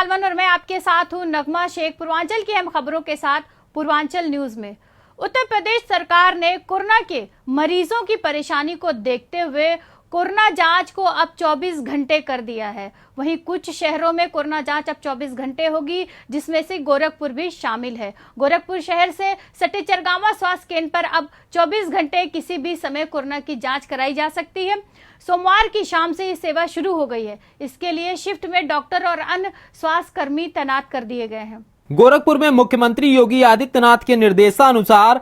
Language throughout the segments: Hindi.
लालवन और मैं आपके साथ हूं नगमा शेख। पूर्वांचल की अहम खबरों के साथ पूर्वांचल न्यूज में। उत्तर प्रदेश सरकार ने कोरोना के मरीजों की परेशानी को देखते हुए कोरोना जांच को अब 24 घंटे कर दिया है। वहीं कुछ शहरों में कोरोना जांच अब 24 घंटे होगी, जिसमें से गोरखपुर भी शामिल है। गोरखपुर शहर से सटे चरगावा स्वास्थ्य केंद्र पर अब 24 घंटे किसी भी समय कोरोना की जांच कराई जा सकती है। सोमवार की शाम से ये सेवा शुरू हो गई है। इसके लिए शिफ्ट में डॉक्टर और अन्य स्वास्थ्य कर्मी तैनात कर दिए गए हैं। गोरखपुर में मुख्यमंत्री योगी आदित्यनाथ के निर्देशानुसार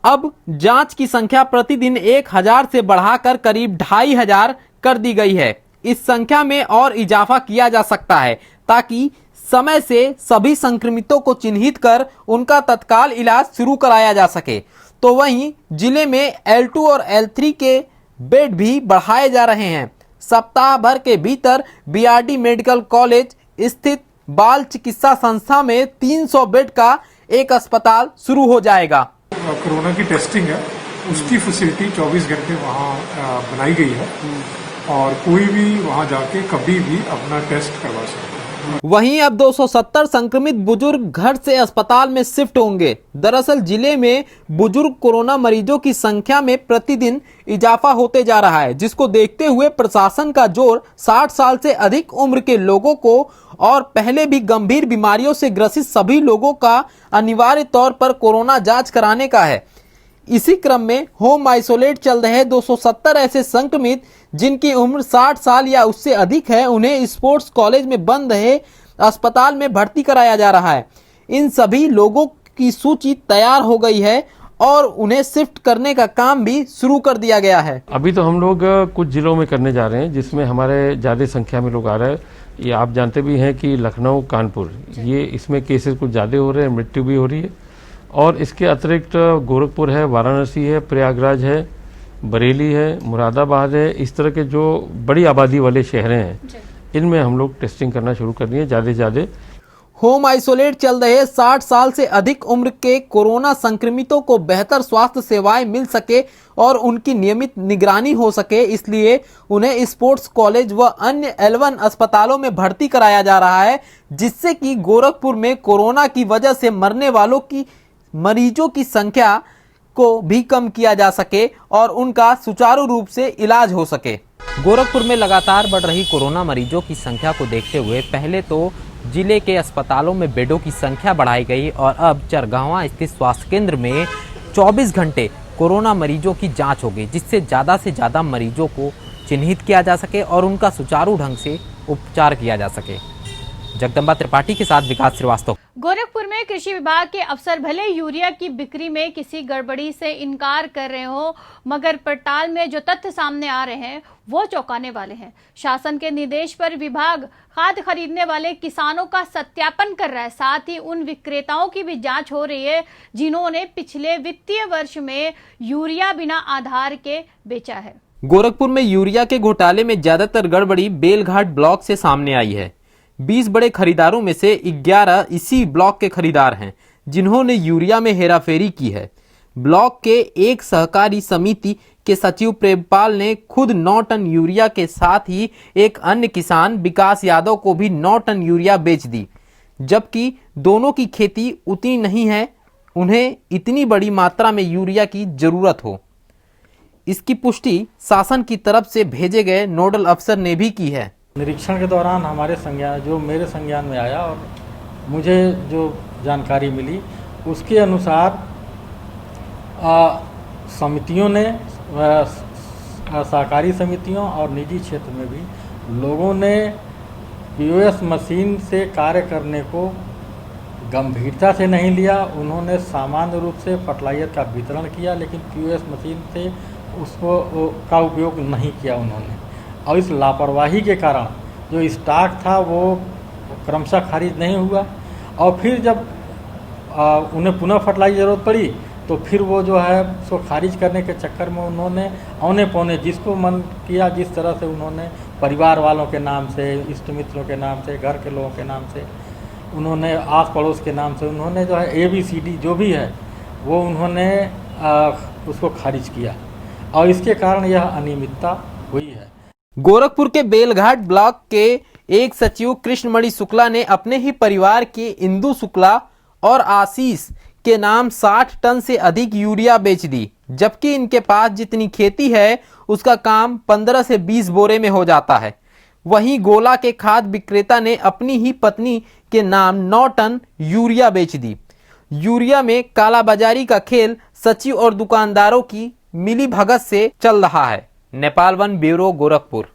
अब जांच की संख्या प्रतिदिन 1000 से बढ़ाकर करीब 2500 कर दी गई है। इस संख्या में और इजाफा किया जा सकता है ताकि समय से सभी संक्रमितों को चिन्हित कर उनका तत्काल इलाज शुरू कराया जा सके। तो वहीं जिले में L2 और L3 के बेड भी बढ़ाए जा रहे हैं। सप्ताह भर के भीतर BRD मेडिकल कॉलेज स्थित बाल चिकित्सा संस्था में 300 बेड का एक अस्पताल शुरू हो जाएगा। कोरोना की टेस्टिंग है, उसकी फैसिलिटी 24 घंटे वहाँ बनाई गई है और कोई भी वहाँ जाके कभी भी अपना टेस्ट करवा सकता है। वहीं अब 270 संक्रमित बुजुर्ग घर से अस्पताल में शिफ्ट होंगे। दरअसल जिले में बुजुर्ग कोरोना मरीजों की संख्या में प्रतिदिन इजाफा होते जा रहा है, जिसको देखते हुए प्रशासन का जोर 60 साल से अधिक उम्र के लोगों को और पहले भी गंभीर बीमारियों से ग्रसित सभी लोगों का अनिवार्य तौर पर कोरोना जांच कराने का है। इसी क्रम में होम आइसोलेट चल रहे 270 ऐसे संक्रमित जिनकी उम्र 60 साल या उससे अधिक है, उन्हें स्पोर्ट्स कॉलेज में बंद रहे अस्पताल में भर्ती कराया जा रहा है। इन सभी लोगों की सूची तैयार हो गई है और उन्हें शिफ्ट करने का काम भी शुरू कर दिया गया है। अभी तो हम लोग कुछ जिलों में करने जा रहे हैं जिसमें हमारे ज़्यादा संख्या में लोग आ रहे हैं। ये आप जानते भी हैं कि लखनऊ, कानपुर, ये इसमें केसेस कुछ ज़्यादा हो रहे हैं, मृत्यु भी हो रही है। और इसके अतिरिक्त गोरखपुर है, वाराणसी है, प्रयागराज है, बरेली है, मुरादाबाद है। इस तरह के जो बड़ी आबादी वाले शहर हैं, इनमें हम लोग टेस्टिंग करना शुरू कर दिए ज़्यादा से ज़्यादा। होम आइसोलेट चल रहे 60 साल से अधिक उम्र के कोरोना संक्रमितों को बेहतर स्वास्थ्य सेवाएं मिल सके और उनकी नियमित निगरानी हो सके, इसलिए उन्हें स्पोर्ट्स कॉलेज व अन्य L1 अस्पतालों में भर्ती कराया जा रहा है, जिससे कि गोरखपुर में कोरोना की वजह से मरने वालों की मरीजों की संख्या को भी कम किया जा सके और उनका सुचारू रूप से इलाज हो सके। गोरखपुर में लगातार बढ़ रही कोरोना मरीजों की संख्या को देखते हुए पहले तो जिले के अस्पतालों में बेडों की संख्या बढ़ाई गई और अब चरगावा स्थित स्वास्थ्य केंद्र में 24 घंटे कोरोना मरीजों की जांच होगी, जिससे ज़्यादा से ज़्यादा मरीजों को चिन्हित किया जा सके और उनका सुचारू ढंग से उपचार किया जा सके। जगदम्बा त्रिपाठी के साथ विकास श्रीवास्तव। गोरखपुर में कृषि विभाग के अफसर भले यूरिया की बिक्री में किसी गड़बड़ी से इनकार कर रहे हो, मगर पड़ताल में जो तथ्य सामने आ रहे हैं वो चौंकाने वाले हैं। शासन के निर्देश पर विभाग खाद खरीदने वाले किसानों का सत्यापन कर रहा है। साथ ही उन विक्रेताओं की भी जांच हो रही है जिन्होंने पिछले वित्तीय वर्ष में यूरिया बिना आधार के बेचा है। गोरखपुर में यूरिया के घोटाले में ज्यादातर गड़बड़ी बेलघाट ब्लॉक से सामने आई है। 20 बड़े खरीदारों में से 11 इसी ब्लॉक के खरीदार हैं जिन्होंने यूरिया में हेराफेरी की है। ब्लॉक के एक सहकारी समिति के सचिव प्रेमपाल ने खुद 9 टन यूरिया के साथ ही एक अन्य किसान विकास यादव को भी 9 टन यूरिया बेच दी, जबकि दोनों की खेती उतनी नहीं है, उन्हें इतनी बड़ी मात्रा में यूरिया की जरूरत हो। इसकी पुष्टि शासन की तरफ से भेजे गए नोडल अफसर ने भी की है। निरीक्षण के दौरान हमारे संज्ञान जो मेरे संज्ञान में आया और मुझे जो जानकारी मिली उसके अनुसार समितियों ने, सहकारी समितियों और निजी क्षेत्र में भी लोगों ने POS मशीन से कार्य करने को गंभीरता से नहीं लिया। उन्होंने सामान्य रूप से फर्टिलाइजर का वितरण किया, लेकिन POS मशीन से उसको का उपयोग नहीं किया उन्होंने। और इस लापरवाही के कारण जो स्टॉक था वो क्रमशः खारिज नहीं हुआ और फिर जब उन्हें पुनः फर्टिलाइजर जरूरत पड़ी तो फिर वो जो है उसको खारिज करने के चक्कर में उन्होंने औने पौने जिसको मन किया जिस तरह से उन्होंने परिवार वालों के नाम से, इष्ट मित्रों के नाम से, घर के लोगों के नाम से, उन्होंने आस पड़ोस के नाम से उन्होंने जो है ABCD जो भी है वो उन्होंने उसको खारिज किया और इसके कारण यह अनियमितता हुई है। गोरखपुर के बेलघाट ब्लॉक के एक सचिव कृष्णमणि शुक्ला ने अपने ही परिवार के इंदु शुक्ला और आशीष के नाम 60 टन से अधिक यूरिया बेच दी, जबकि इनके पास जितनी खेती है उसका काम 15 से 20 बोरे में हो जाता है। वहीं गोला के खाद विक्रेता ने अपनी ही पत्नी के नाम 9 टन यूरिया बेच दी। यूरिया में कालाबाजारी का खेल सचिव और दुकानदारों की मिली भगत से चल रहा है। Nepal one bureau, Gorakhpur.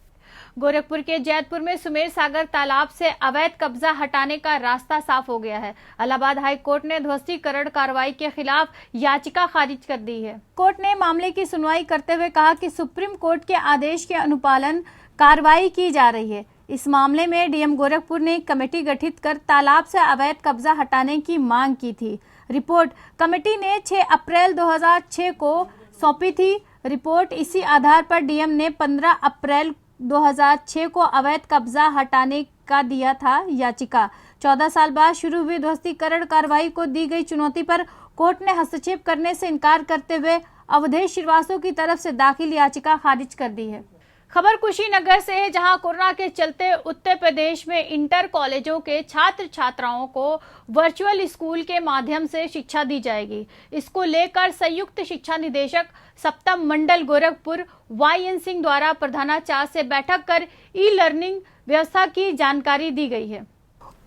गोरखपुर के जैतपुर में सुमेर सागर तालाब से अवैध कब्जा हटाने का रास्ता साफ हो गया है। इलाहाबाद हाई कोर्ट ने ध्वस्तीकरण कार्रवाई के खिलाफ याचिका खारिज कर दी है। कोर्ट ने मामले की सुनवाई करते हुए कहा कि सुप्रीम कोर्ट के आदेश के अनुपालन कार्रवाई की जा रही है। इस मामले में डीएम गोरखपुर ने एक कमेटी गठित कर तालाब से अवैध कब्जा हटाने की मांग की थी। रिपोर्ट कमेटी ने 6 अप्रैल 2006 को सौंपी थी। रिपोर्ट इसी आधार पर डीएम ने 15 अप्रैल 2006 को अवैध कब्जा हटाने का दिया था याचिका। 14 साल बाद शुरू हुई ध्वस्तीकरण कार्रवाई को दी गई चुनौती पर कोर्ट ने हस्तक्षेप करने से इनकार करते हुए अवधेश श्रीवास्तव की तरफ से दाखिल याचिका खारिज कर दी है। खबर कुशीनगर से है, जहां कोरोना के चलते उत्तर प्रदेश में इंटर कॉलेजों के छात्र छात्राओं को वर्चुअल स्कूल के माध्यम से शिक्षा दी जाएगी। इसको लेकर संयुक्त शिक्षा निदेशक सप्तम मंडल गोरखपुर YN सिंह द्वारा प्रधानाचार्य से बैठक कर ई लर्निंग व्यवस्था की जानकारी दी गई है।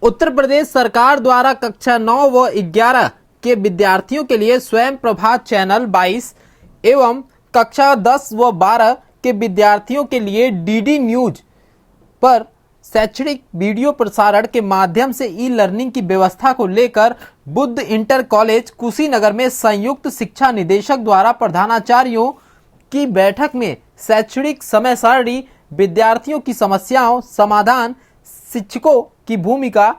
उत्तर प्रदेश सरकार द्वारा कक्षा 9 व 11 के विद्यार्थियों के लिए स्वयं प्रभा चैनल 22 एवं कक्षा 10 व 12 के विद्यार्थियों के लिए DD न्यूज पर शैक्षणिक वीडियो प्रसारण के माध्यम से ई लर्निंग की व्यवस्था को लेकर बुद्ध इंटर कॉलेज कुशीनगर में संयुक्त शिक्षा निदेशक द्वारा प्रधानाचार्यों की बैठक में शैक्षणिक समय सारणी, विद्यार्थियों की समस्याओं समाधान, शिक्षकों की भूमिका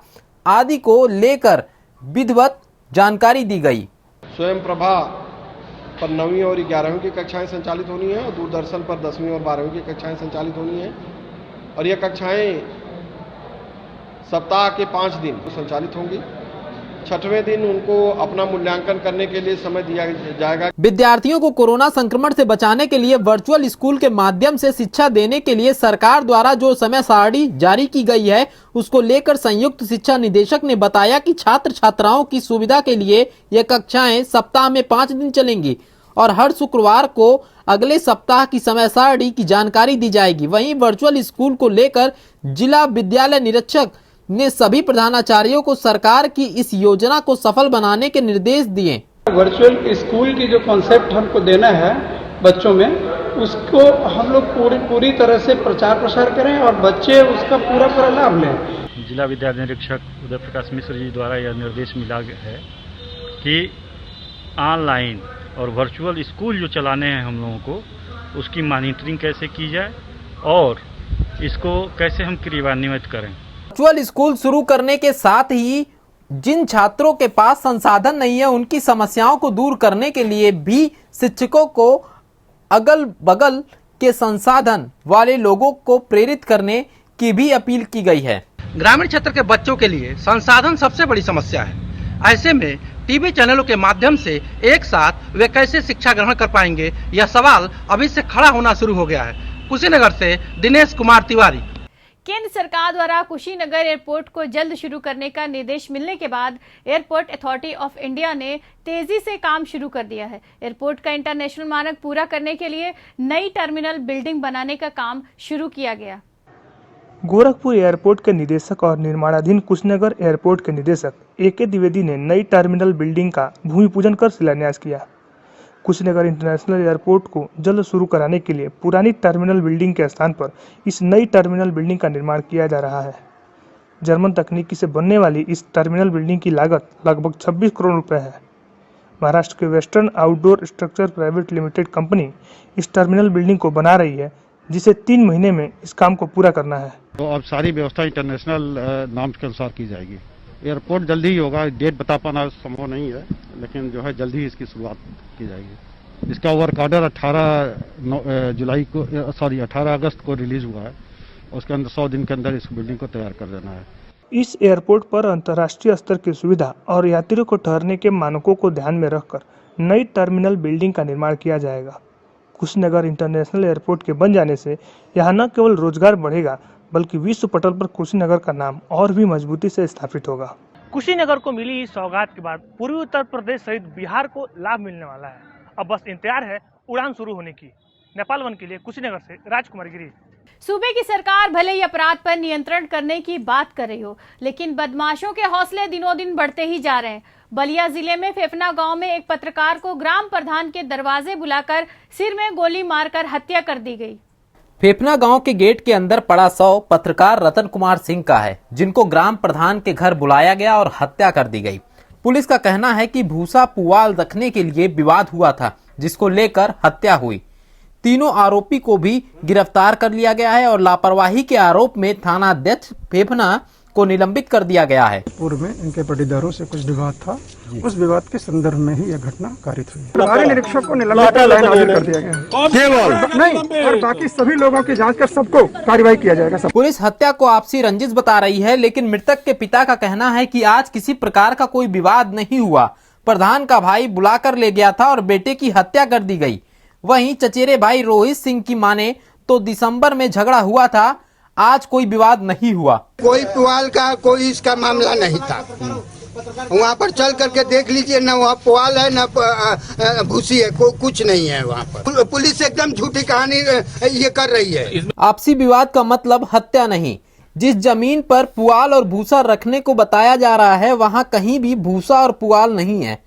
आदि को लेकर विधिवत जानकारी दी गई। स्वयं प्रभा पर 9वीं और 11वीं की कक्षाएं संचालित होनी है और दूरदर्शन पर 10वीं और 12वीं की कक्षाएं संचालित होनी है और ये कक्षाएं सप्ताह के 5 दिन संचालित होंगी। 6वें दिन उनको अपना मूल्यांकन करने के लिए समय दिया जाएगा। विद्यार्थियों को कोरोना संक्रमण से बचाने के लिए वर्चुअल स्कूल के माध्यम से शिक्षा देने के लिए सरकार द्वारा जो समय सारणी जारी की गई है उसको लेकर संयुक्त शिक्षा निदेशक ने बताया कि छात्र छात्राओं की सुविधा के लिए ये कक्षाएं सप्ताह में 5 दिन चलेंगी और हर शुक्रवार को अगले सप्ताह की समय सारणी की जानकारी दी जाएगी। वहीं वर्चुअल स्कूल को लेकर जिला विद्यालय निरीक्षक ने सभी प्रधानाचार्यों को सरकार की इस योजना को सफल बनाने के निर्देश दिए। वर्चुअल स्कूल की जो कॉन्सेप्ट हमको देना है बच्चों में, उसको हम लोग पूरी तरह से प्रचार प्रसार करें और बच्चे उसका पूरा लाभ लें। जिला विद्यालय निरीक्षक उदय प्रकाश मिश्र जी द्वारा यह निर्देश मिला है कि ऑनलाइन और वर्चुअल स्कूल जो चलाने हैं हम लोगों को, उसकी मॉनिटरिंग कैसे की जाए और इसको कैसे हम क्रियान्वित करें। वर्चुअल स्कूल शुरू करने के साथ ही जिन छात्रों के पास संसाधन नहीं है उनकी समस्याओं को दूर करने के लिए भी शिक्षकों को अगल बगल के संसाधन वाले लोगों को प्रेरित करने की भी अपील की गई है। ग्रामीण क्षेत्र के बच्चों के लिए संसाधन सबसे बड़ी समस्या है। ऐसे में टीवी चैनलों के माध्यम से एक साथ वे कैसे शिक्षा ग्रहण कर पाएंगे, यह सवाल अभी से खड़ा होना शुरू हो गया है। कुशीनगर से दिनेश कुमार तिवारी। केंद्र सरकार द्वारा कुशीनगर एयरपोर्ट को जल्द शुरू करने का निर्देश मिलने के बाद एयरपोर्ट अथॉरिटी ऑफ इंडिया ने तेजी से काम शुरू कर दिया है। एयरपोर्ट का इंटरनेशनल मानक पूरा करने के लिए नई टर्मिनल बिल्डिंग बनाने का काम शुरू किया गया। गोरखपुर एयरपोर्ट के निदेशक और निर्माणाधीन कुशीनगर एयरपोर्ट के निदेशक AK द्विवेदी ने नई टर्मिनल बिल्डिंग का भूमि पूजन कर शिलान्यास किया। कुशीनगर इंटरनेशनल एयरपोर्ट को जल्द शुरू कराने के लिए पुरानी टर्मिनल बिल्डिंग के स्थान पर इस नई टर्मिनल बिल्डिंग का निर्माण किया जा रहा है। जर्मन तकनीकी से बनने वाली इस टर्मिनल बिल्डिंग की लागत लगभग 26 करोड़ रुपए है। महाराष्ट्र के western outdoor structure private limited company इस टर्मिनल बिल्डिंग को बना रही है, जिसे 3 महीने में इस काम को पूरा करना है। तो अब सारी व्यवस्था इंटरनेशनल नॉर्म्स के अनुसार की जाएगी। एयरपोर्ट जल्दी ही होगा, डेट बता पाना संभव नहीं है, लेकिन जो है जल्दी ही इसकी शुरुआत की जाएगी। इसका वर्क ऑर्डर 18 अगस्त को रिलीज हुआ है। उसके अंदर 100 दिन के अंदर इस बिल्डिंग को तैयार कर देना है। इस एयरपोर्ट पर अंतर्राष्ट्रीय स्तर की सुविधा और यात्रियों को ठहरने के मानकों को ध्यान में रखकर नई टर्मिनल बिल्डिंग का निर्माण किया जाएगा। कुशीनगर इंटरनेशनल एयरपोर्ट के बन जाने से यहाँ न केवल रोजगार बढ़ेगा बल्कि विश्व पटल पर कुशीनगर का नाम और भी मजबूती से स्थापित होगा। कुशीनगर को मिली इस सौगात के बाद पूर्वी उत्तर प्रदेश सहित बिहार को लाभ मिलने वाला है। अब बस इंतजार है उड़ान शुरू होने की। नेपाल वन के लिए कुशीनगर से राजकुमार गिरी। सूबे की सरकार भले ही अपराध पर नियंत्रण करने की बात कर रही हो, लेकिन बदमाशों के हौसले दिनों दिन बढ़ते ही जा रहे हैं। बलिया जिले में फेफना गांव में एक पत्रकार को ग्राम प्रधान के दरवाजे बुलाकर सिर में गोली मारकर हत्या कर दी गई। फेफना गांव के गेट के अंदर पड़ा शव पत्रकार रतन कुमार सिंह का है, जिनको ग्राम प्रधान के घर बुलाया गया और हत्या कर दी गई। पुलिस का कहना है कि भूसा पुआल रखने के लिए विवाद हुआ था, जिसको लेकर हत्या हुई। तीनों आरोपी को भी गिरफ्तार कर लिया गया है और लापरवाही के आरोप में थाना अध्यक्ष फेफना को निलंबित कर दिया गया है। पूर्व में इनके पटीदारों से कुछ विवाद था, उस विवाद के संदर्भ में ही यह घटना कारित हुई। प्रभारी निरीक्षक को निलंबित कर दिया गया नहीं, और बाकी सभी लोगों की जांच कर सबको कार्रवाई किया जाएगा। पुलिस हत्या को आपसी रंजिश बता रही है, लेकिन मृतक के पिता का कहना है कि आज किसी प्रकार का कोई विवाद नहीं हुआ। प्रधान का भाई बुलाकर ले गया था और बेटे की हत्या कर दी गई। वहीं चचेरे भाई रोहित सिंह की माने तो दिसंबर में झगड़ा हुआ था, आज कोई विवाद नहीं हुआ। कोई पुआल का कोई इसका मामला नहीं था। वहाँ पर चल करके देख लीजिए, न वहाँ पुआल है न भूसी है, कुछ नहीं है वहाँ पर। पुलिस एकदम झूठी कहानी ये कर रही है। आपसी विवाद का मतलब हत्या नहीं। जिस जमीन पर पुआल और भूसा रखने को बताया जा रहा है, वहाँ कहीं भी भूसा और पुआल नहीं है।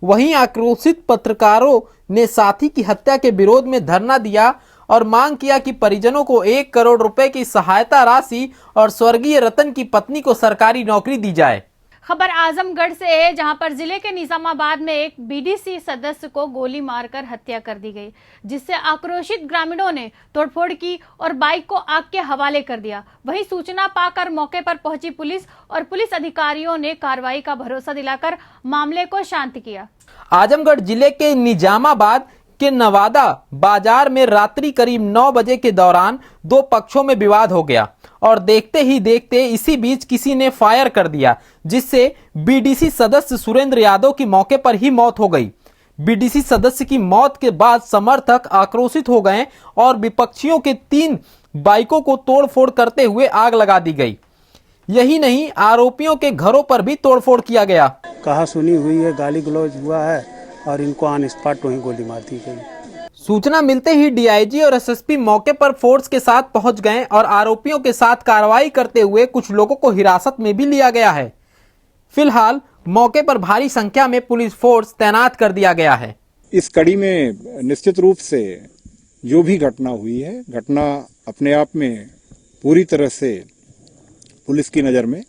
वहीं आक्रोशित पत्रकारों ने साथी की हत्या के विरोध में धरना दिया और मांग किया कि परिजनों को 1 करोड़ रुपए की सहायता राशि और स्वर्गीय रतन की पत्नी को सरकारी नौकरी दी जाए। खबर आजमगढ़ से है, जहां पर जिले के निजामाबाद में एक बीडीसी सदस्य को गोली मारकर हत्या कर दी गई, जिससे आक्रोशित ग्रामीणों ने तोड़फोड़ की और बाइक को आग के हवाले कर दिया। वहीं सूचना पाकर मौके पर पहुंची पुलिस और पुलिस अधिकारियों ने कार्रवाई का भरोसा दिलाकर मामले को शांत किया। आजमगढ़ जिले के निजामाबाद के नवादा बाजार में रात्रि करीब 9 बजे के दौरान 2 पक्षों में विवाद हो गया और देखते ही देखते इसी बीच किसी ने फायर कर दिया, जिससे बीडीसी सदस्य सुरेंद्र यादव की मौके पर ही मौत हो गई। बीडीसी सदस्य की मौत के बाद समर्थक आक्रोशित हो गए और विपक्षियों के 3 बाइकों को तोड़फोड़ करते हुए आग लगा दी गई। यही नहीं, आरोपियों के घरों पर भी तोड़फोड़ किया गया। कहा सुनी हुई है, गाली गलौज हुआ है और इनको ऑन स्पॉट वहीं गोली मार दी गई। सूचना मिलते ही डीआईजी और एसएसपी मौके पर फोर्स के साथ पहुंच गए और आरोपियों के साथ कार्रवाई करते हुए कुछ लोगों को हिरासत में भी लिया गया है। फिलहाल मौके पर भारी संख्या में पुलिस फोर्स तैनात कर दिया गया है। इस कड़ी में निश्चित रूप से जो भी घटना हुई है, घटना अपने आप में पूरी तरह से पुलिस की नज़र में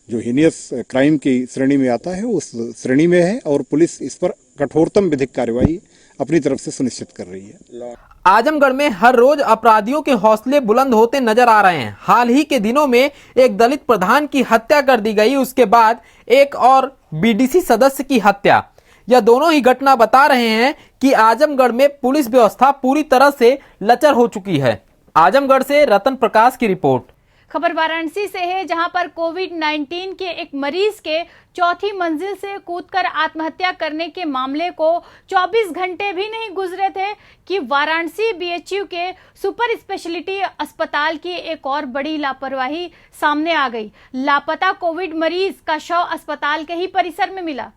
जो हीनियस क्राइम की श्रेणी में आता है उस श्रेणी में है और पुलिस इस पर कठोरतम विधिक कार्रवाई अपनी तरफ से सुनिश्चित कर रही है। आजमगढ़ में हर रोज अपराधियों के हौसले बुलंद होते नजर आ रहे हैं। हाल ही के दिनों में एक दलित प्रधान की हत्या कर दी गई, उसके बाद एक और बीडीसी सदस्य की हत्या। यह दोनों ही घटना बता रहे हैं कि आजमगढ़ में पुलिस व्यवस्था पूरी तरह से लचर हो चुकी है। आजमगढ़ से रतन प्रकाश की रिपोर्ट। खबर वाराणसी से है, जहां पर कोविड-19 के एक मरीज के 4थी मंजिल से कूदकर आत्महत्या करने के मामले को 24 घंटे भी नहीं गुजरे थे कि वाराणसी बीएचयू के सुपर स्पेशलिटी अस्पताल की एक और बड़ी लापरवाही सामने आ गई। लापता कोविड मरीज का शव अस्पताल के ही परिसर में मिला।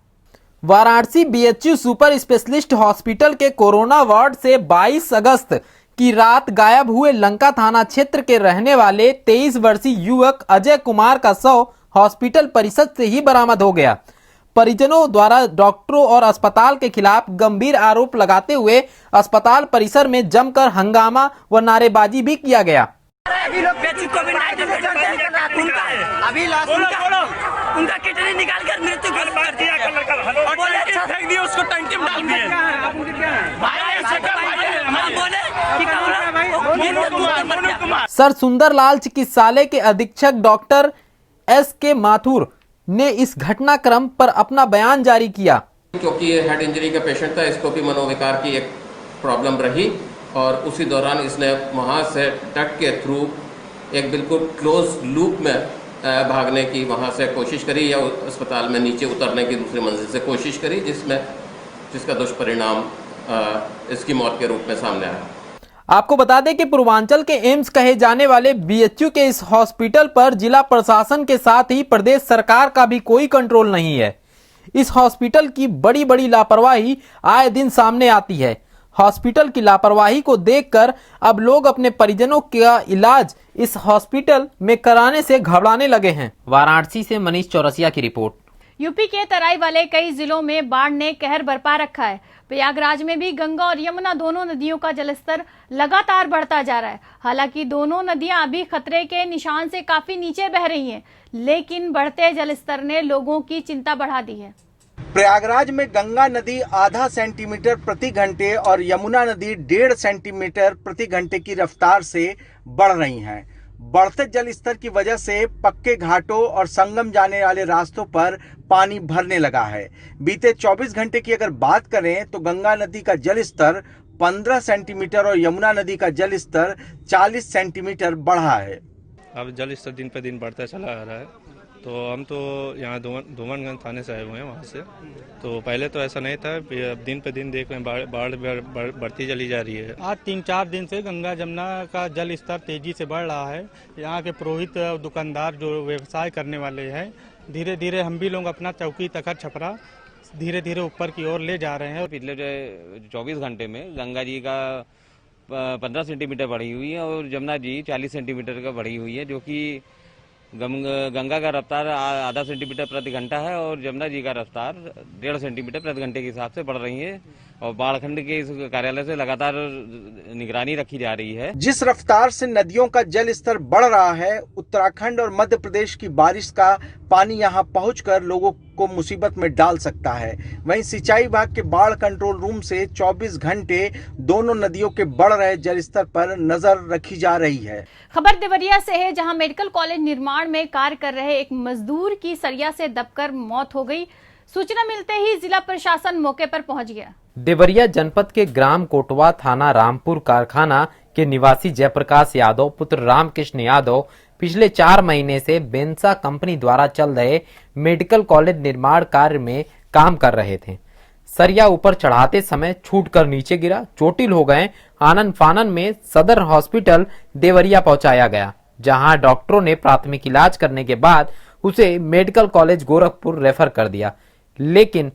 Varanasi BHU super specialist hospital के कोरोना वार्ड से 22 अगस्त की रात गायब हुए लंका थाना क्षेत्र के रहने वाले 23 वर्षीय युवक अजय कुमार का शव हॉस्पिटल परिसर से ही बरामद हो गया। परिजनों द्वारा डॉक्टरों और अस्पताल के खिलाफ गंभीर आरोप लगाते हुए अस्पताल परिसर में जमकर हंगामा व नारेबाजी भी किया गया। उनका किडनी निकाल कर मृत्यु कर दिया और बोले अच्छा फेंक दिया उसको टंकी में डाल दिए। सर सुंदरलाल चिकित्सालय के अधीक्षक डॉक्टर एस.के. माथुर ने इस घटनाक्रम पर अपना बयान जारी किया। क्योंकि ये हेड इंजरी का पेशेंट था, इसको भी मनोविकार की एक प्रॉब्लम रही और उसी दौरान इसने वहाँ से डक के थ्रू एक बिल्कुल क्लोज लूप में भागने की वहाँ से कोशिश करी या अस्पताल में नीचे उतरने की दूसरी मंजिल से कोशिश करी, जिसका दुष्परिणाम इसकी मौत के रूप में सामने आया। आपको बता दें कि पूर्वांचल के एम्स कहे जाने वाले बीएचयू के इस हॉस्पिटल पर जिला प्रशासन के साथ ही प्रदेश सरकार का भी कोई कंट्रोल नहीं है। इस हॉस्पिटल की बड़ी बड़ी लापरवाही आए दिन सामने आती है। हॉस्पिटल की लापरवाही को देखकर अब लोग अपने परिजनों का इलाज इस हॉस्पिटल में कराने से घबराने लगे हैं। वाराणसी से मनीष चौरसिया की रिपोर्ट। यूपी के तराई वाले कई जिलों में बाढ़ ने कहर बरपा रखा है। प्रयागराज में भी गंगा और यमुना दोनों नदियों का जलस्तर लगातार बढ़ता जा रहा है। हालांकि दोनों नदियां अभी खतरे के निशान से काफी नीचे बह रही हैं, लेकिन बढ़ते जलस्तर ने लोगों की चिंता बढ़ा दी है। प्रयागराज में गंगा नदी आधा सेंटीमीटर प्रति घंटे और यमुना नदी 1.5 सेंटीमीटर प्रति घंटे की रफ्तार से बढ़ रही हैं। बढ़ते जल स्तर की वजह से पक्के घाटों और संगम जाने वाले रास्तों पर पानी भरने लगा है। बीते 24 घंटे की अगर बात करें तो गंगा नदी का जल स्तर 15 सेंटीमीटर और यमुना नदी का जल स्तर 40 सेंटीमीटर बढ़ा है। अब जल स्तर दिन पे दिन बढ़ता चला आ रहा है। तो हम तो यहाँ धूमनगंज थाने से आए हुए हैं वहाँ से। तो पहले तो ऐसा नहीं था, अब दिन पे दिन देख रहे हैं बाढ़ बढ़ती चली जा रही है। आज 3-4 दिन से गंगा जमुना का जल स्तर तेजी से बढ़ रहा है। यहाँ के पुरोहित दुकानदार जो व्यवसाय करने वाले हैं, धीरे धीरे हम भी लोग अपना चौकी तखत छपरा धीरे धीरे ऊपर की ओर ले जा रहे हैं। पिछले 24 घंटे में गंगा जी का 15 सेंटीमीटर बढ़ी हुई है और जमुना जी 40 सेंटीमीटर का बढ़ी हुई है, जो कि गंगा का रफ्तार आधा सेंटीमीटर प्रति घंटा है और जमुना जी का रफ्तार 1.5 सेंटीमीटर प्रति घंटे के हिसाब से बढ़ रही है। और बाढ़खंड के इस कार्यालय से लगातार निगरानी रखी जा रही है। जिस रफ्तार से नदियों का जल स्तर बढ़ रहा है, उत्तराखंड और मध्य प्रदेश की बारिश का पानी यहां पहुंचकर लोगों को मुसीबत में डाल सकता है। वहीं सिंचाई विभाग के बाढ़ कंट्रोल रूम से 24 घंटे दोनों नदियों के बढ़ रहे जल स्तर पर नजर रखी जा रही है। खबर देवरिया से है, जहां मेडिकल कॉलेज निर्माण में कार्य कर रहे एक मजदूर की सरिया से दबकर मौत हो गई। सूचना मिलते ही जिला प्रशासन मौके पर पहुंच गया। देवरिया जनपद के ग्राम कोटवा थाना रामपुर कारखाना के निवासी जयप्रकाश यादव पुत्र रामकृष्ण यादव पिछले 4 महीने से बेंसा कंपनी द्वारा चल रहे मेडिकल कॉलेज निर्माण कार्य में काम कर रहे थे। सरिया ऊपर चढ़ाते समय छूटकर नीचे गिरा, चोटिल हो गए। आनन फानन में सदर हॉस्पिटल देवरिया पहुंचाया गया, जहां डॉक्टरों ने प्राथमिक इलाज करने के बाद उसे मेडिकल कॉलेज गोरखपुर रेफर कर दिया, लेकिन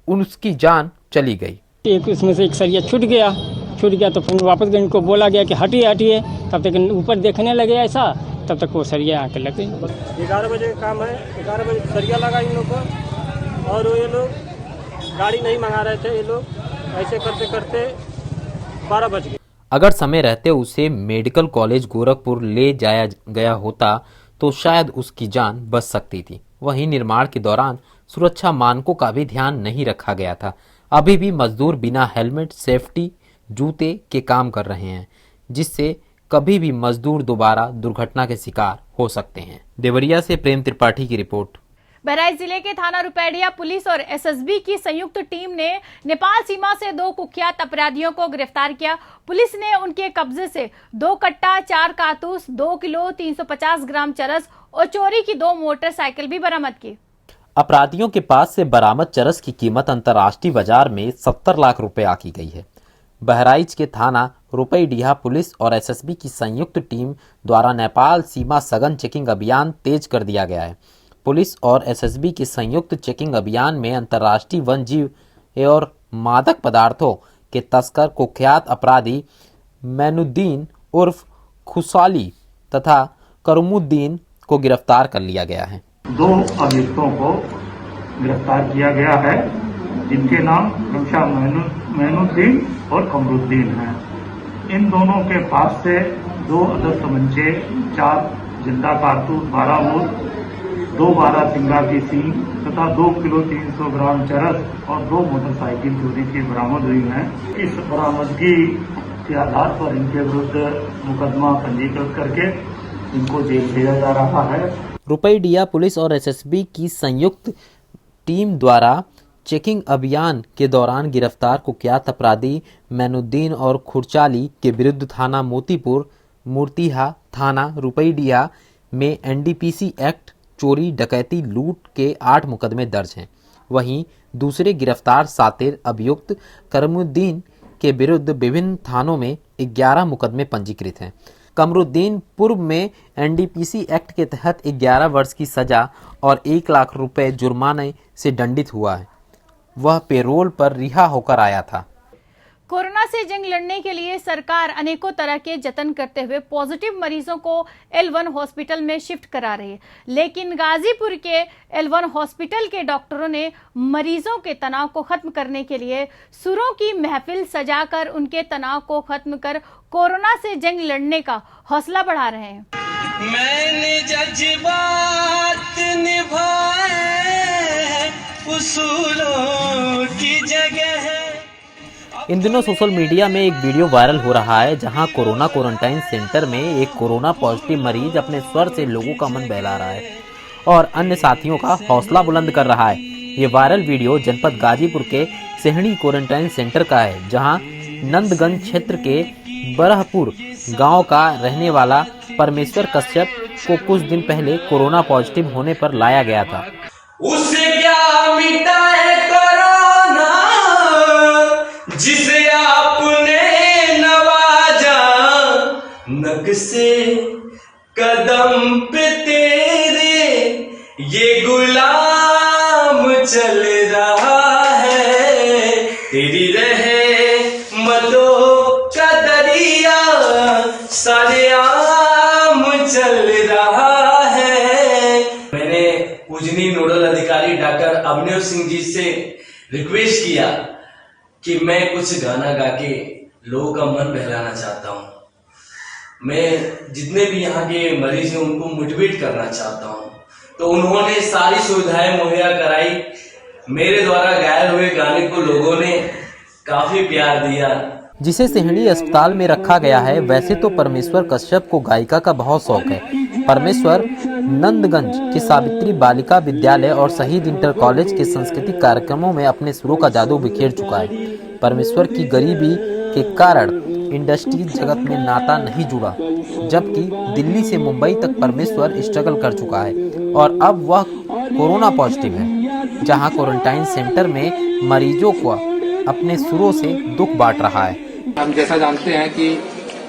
उसकी जान चली गई। एक उसमें से एक सरिया छूट गया तो फिर वापस गए, इनको बोला गया कि हटिए। तब तक ऊपर देखने लगे ऐसा, तब तक वो सरिया आके लग गई। 11 बजे का काम है, 11 बजे सरिया लगा इन लोग को और ये लोग गाड़ी नहीं मंगा रहे थे। ये लोग ऐसे करते करते 12 बज गए। अगर समय रहते उसे मेडिकल कॉलेज गोरखपुर ले जाया गया होता तो शायद उसकी जान बच सकती थी। वहीं निर्माण के दौरान सुरक्षा मानकों का भी ध्यान नहीं रखा गया था। अभी भी मजदूर बिना हेलमेट, सेफ्टी, जूते के काम कर रहे हैं, जिससे कभी भी मजदूर दोबारा दुर्घटना के शिकार हो सकते हैं। देवरिया से प्रेम त्रिपाठी की रिपोर्ट। बहराइच जिले के थाना रुपैडिया पुलिस और एसएसबी की संयुक्त टीम ने नेपाल सीमा से 2 कुख्यात अपराधियों को गिरफ्तार किया। पुलिस ने उनके कब्जे से 2 कट्टा, 4 कारतूस, 2 किलो 350 ग्राम चरस और चोरी की 2 मोटरसाइकिल भी बरामद की। अपराधियों के पास से बरामद चरस की कीमत अंतर्राष्ट्रीय बाजार में 70 लाख रुपए आकी गई है। बहराइच के थाना रुपैडिया पुलिस और एसएसबी की संयुक्त टीम द्वारा नेपाल सीमा सघन चेकिंग अभियान तेज कर दिया गया है। पुलिस और एसएसबी के संयुक्त चेकिंग अभियान में अंतर्राष्ट्रीय वन जीव और मादक पदार्थों के तस्कर कुख्यात अपराधी मैनुद्दीन उर्फ खुशाली तथा करमुद्दीन को गिरफ्तार कर लिया गया है। 2 अभियुक्तों को गिरफ्तार किया गया है, जिनके नाम क्रमशः मैनुद्दीन और कमरुद्दीन हैं। इन दोनों के पास से 2 अदद तमंचे, 4 जिंदा कारतूस, 12 बोर, 2 12 सिंगा की सींग तथा 2 किलो 300 ग्राम चरस और 2 मोटरसाइकिल चोरी की बरामद हुई हैं। इस बरामदगी के आधार पर इनके विरुद्ध मुकदमा पंजीकृत करके इनको जेल भेजा जा रहा है। रुपैडिया पुलिस और एसएसबी की संयुक्त टीम द्वारा चेकिंग अभियान के दौरान गिरफ्तार कुख्यात अपराधी मैनुद्दीन और खुरचाली के विरुद्ध थाना मोतीपुर, मूर्तिहा, थाना रुपैडिया में एनडीपीसी एक्ट, चोरी, डकैती, लूट के 8 मुकदमे दर्ज हैं। वहीं दूसरे गिरफ्तार सातिर अभियुक्त करमुद्दीन के विरुद्ध विभिन्न थानों में 11 मुकदमे पंजीकृत हैं। कमरुद्दीन पूर्व में एनडीपीसी एक्ट के तहत 11 वर्ष की सजा और 1 लाख रुपए जुर्माने से दंडित हुआ है। वह पेरोल पर रिहा होकर आया था। कोरोना से जंग लड़ने के लिए सरकार अनेकों तरह के जतन करते हुए पॉजिटिव मरीजों को L1 हॉस्पिटल में शिफ्ट करा रही है, लेकिन गाजीपुर के L1 हॉस्पिटल के डॉक्टरों ने मरीजों के तनाव को खत्म करने के लिए सुरों की महफिल सजाकर उनके तनाव को खत्म कर कोरोना से जंग लड़ने का हौसला बढ़ा रहे हैं। मैंने जज्बात निभाए उसूलों की जगह है। इन दिनों सोशल मीडिया में एक वीडियो वायरल हो रहा है जहां कोरोना क्वारंटाइन सेंटर में एक कोरोना पॉजिटिव मरीज अपने स्वर से लोगों का मन बहला रहा है और अन्य साथियों का हौसला बुलंद कर रहा है। ये वायरल वीडियो जनपद गाजीपुर के सेहणी क्वारंटाइन सेंटर का है, जहां नंदगंज क्षेत्र के बरहपुर गांव का रहने वाला परमेश्वर कश्यप को कुछ दिन पहले कोरोना पॉजिटिव होने पर लाया गया था। उससे क्या मिटा है कोरोना जिसे आपने नवाजा, नक्शे कदम पे तेरे ये गुलाम चल रहा है, तेरी रहमतों का दरिया सारे आम चल रहा है। मैंने पूजनीय नोडल अधिकारी डॉक्टर अवनीश सिंह जी से रिक्वेस्ट किया कि मैं कुछ गाना गा के लोगों का मन बहलाना चाहता हूँ। मैं जितने भी यहाँ के मरीज हैं उनको मोटिवेट करना चाहता हूँ, तो उन्होंने सारी सुविधाएं मुहैया कराई। मेरे द्वारा गाए हुए गाने को लोगों ने काफी प्यार दिया। जिसे सेहणी अस्पताल में रखा गया है। वैसे तो परमेश्वर कश्यप को गायिका का बहुत शौक है। परमेश्वर नंदगंज के सावित्री बालिका विद्यालय और शहीद इंटर कॉलेज के सांस्कृतिक कार्यक्रमों में अपने सुरों का जादू बिखेर चुका है। परमेश्वर की गरीबी के कारण इंडस्ट्री जगत में नाता नहीं जुड़ा, जबकि दिल्ली से मुंबई तक परमेश्वर स्ट्रगल कर चुका है और अब वह कोरोना पॉजिटिव है, जहां क्वारंटाइन सेंटर में मरीजों को अपने सुरों से दुख बांट रहा है। हम जैसा जानते हैं कि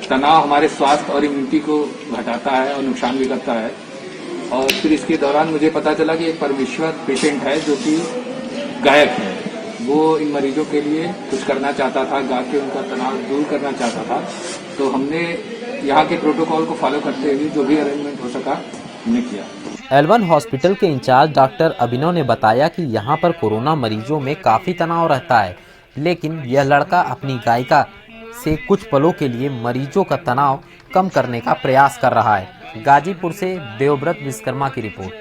तनाव हमारे स्वास्थ्य और इम्यूनिटी को घटाता है और नुकसान भी करता है, और फिर इसके दौरान मुझे पता चला कि एक परमेश्वर पेशेंट है जो कि गायक है। वो इन मरीजों के लिए कुछ करना चाहता था, गा के उनका तनाव दूर करना चाहता था। तो हमने यहाँ के प्रोटोकॉल को फॉलो करते हुए जो भी अरेंजमेंट हो सका हमने किया। L1 हॉस्पिटल के इंचार्ज डॉक्टर अभिनव ने बताया कि यहाँ पर कोरोना मरीजों में काफी तनाव रहता है, लेकिन यह लड़का अपनी गायिका से कुछ पलों के लिए मरीजों का तनाव कम करने का प्रयास कर रहा है। गाजीपुर से देवव्रत विश्वकर्मा की रिपोर्ट।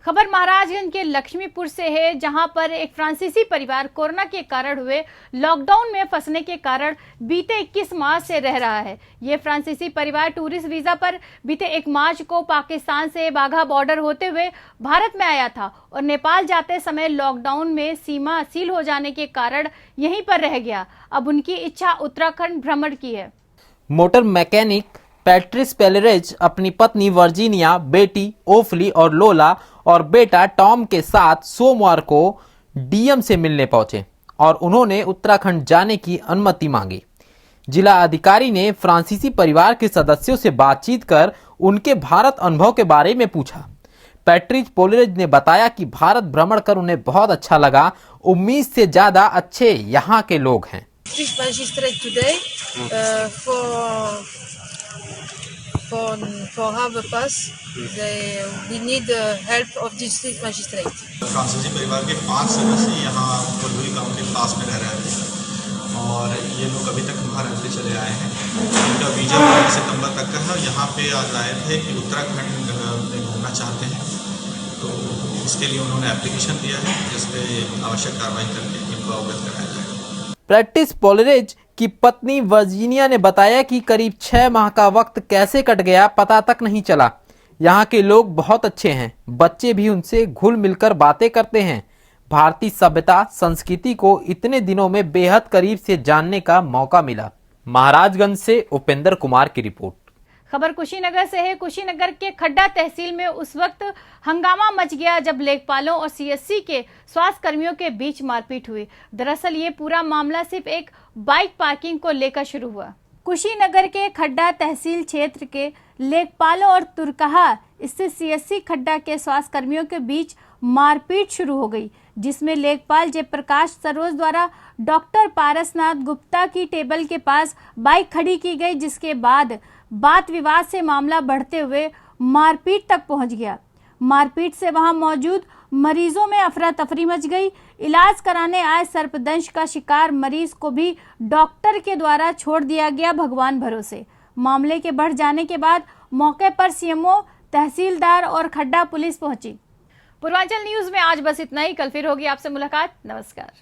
खबर महाराजगंज के लक्ष्मीपुर से है, जहां पर एक फ्रांसीसी परिवार कोरोना के कारण हुए लॉकडाउन में फंसने के कारण बीते 21 मार्च से रह रहा है। ये फ्रांसीसी परिवार टूरिस्ट वीजा पर बीते 1 मार्च को पाकिस्तान से बाघा बॉर्डर होते हुए भारत में आया था और नेपाल जाते समय लॉकडाउन में सीमा सील हो जाने के कारण यहीं पर रह गया। अब उनकी इच्छा उत्तराखंड भ्रमण की है। मोटर मैकेनिक पैट्रिस पेलेरेज अपनी पत्नी वर्जीनिया, बेटी ओफली और लोला और बेटा टॉम के साथ सोमवार को डीएम से मिलने पहुंचे और उन्होंने उत्तराखंड जाने की अनुमति मांगी। जिला अधिकारी ने फ्रांसीसी परिवार के सदस्यों से बातचीत कर उनके भारत अनुभव के बारे में पूछा। पैट्रिस पेलेरेज ने बताया कि भारत भ्रमण कर उन्हें बहुत अच्छा लगा। उम्मीद से ज्यादा अच्छे यहाँ के लोग हैं। For have a pass, we need the help of district magistrate. फ्रांसीसी परिवार के 5 सदस्य यहाँ कोल्हुई गांव के पास में रह रहे थे और ये लोग अभी तक वहाँ रहते चले आए हैं। इनका वीजा 1 सितंबर तक का है और यहाँ पे आज आए थे कि उत्तराखंड में घूमना चाहते हैं, तो इसके लिए उन्होंने एप्लीकेशन दिया है जिसपे आवश्यक कार्रवाई करके इनको अवगत कराया जाएगा। पैट्रिस पेलेरेज की पत्नी वर्जीनिया ने बताया कि करीब 6 माह का वक्त कैसे कट गया पता तक नहीं चला। यहाँ के लोग बहुत अच्छे हैं, बच्चे भी उनसे घुल मिलकर बातें करते हैं। भारतीय सभ्यता संस्कृति को इतने दिनों में बेहद करीब से जानने का मौका मिला। महाराजगंज से उपेंद्र कुमार की रिपोर्ट। खबर कुशीनगर से है। कुशीनगर के खड्डा तहसील में उस वक्त हंगामा मच गया जब लेखपालों और सीएससी के स्वास्थ्य कर्मियों के बीच मारपीट हुई। दरअसल ये पूरा मामला सिर्फ एक बाइक पार्किंग को लेकर शुरू हुआ। कुशीनगर के खड्डा तहसील क्षेत्र के लेखपालों और तुरकहा स्थित सीएससी खड्डा के स्वास्थ्य कर्मियों के बीच मारपीट शुरू हो गई, जिसमें लेखपाल जयप्रकाश सरोज द्वारा डॉक्टर पारसनाथ गुप्ता की टेबल के पास बाइक खड़ी की गई, जिसके बाद बात विवाद से मामला बढ़ते हुए मारपीट तक पहुंच गया। मारपीट से वहां मौजूद मरीजों में अफरा तफरी मच गई। इलाज कराने आए सर्पदंश का शिकार मरीज को भी डॉक्टर के द्वारा छोड़ दिया गया भगवान भरोसे। मामले के बढ़ जाने के बाद मौके पर सीएमओ, तहसीलदार और खड्डा पुलिस पहुंची। पूर्वांचल न्यूज में आज बस इतना ही। कल फिर होगी आपसे मुलाकात। नमस्कार।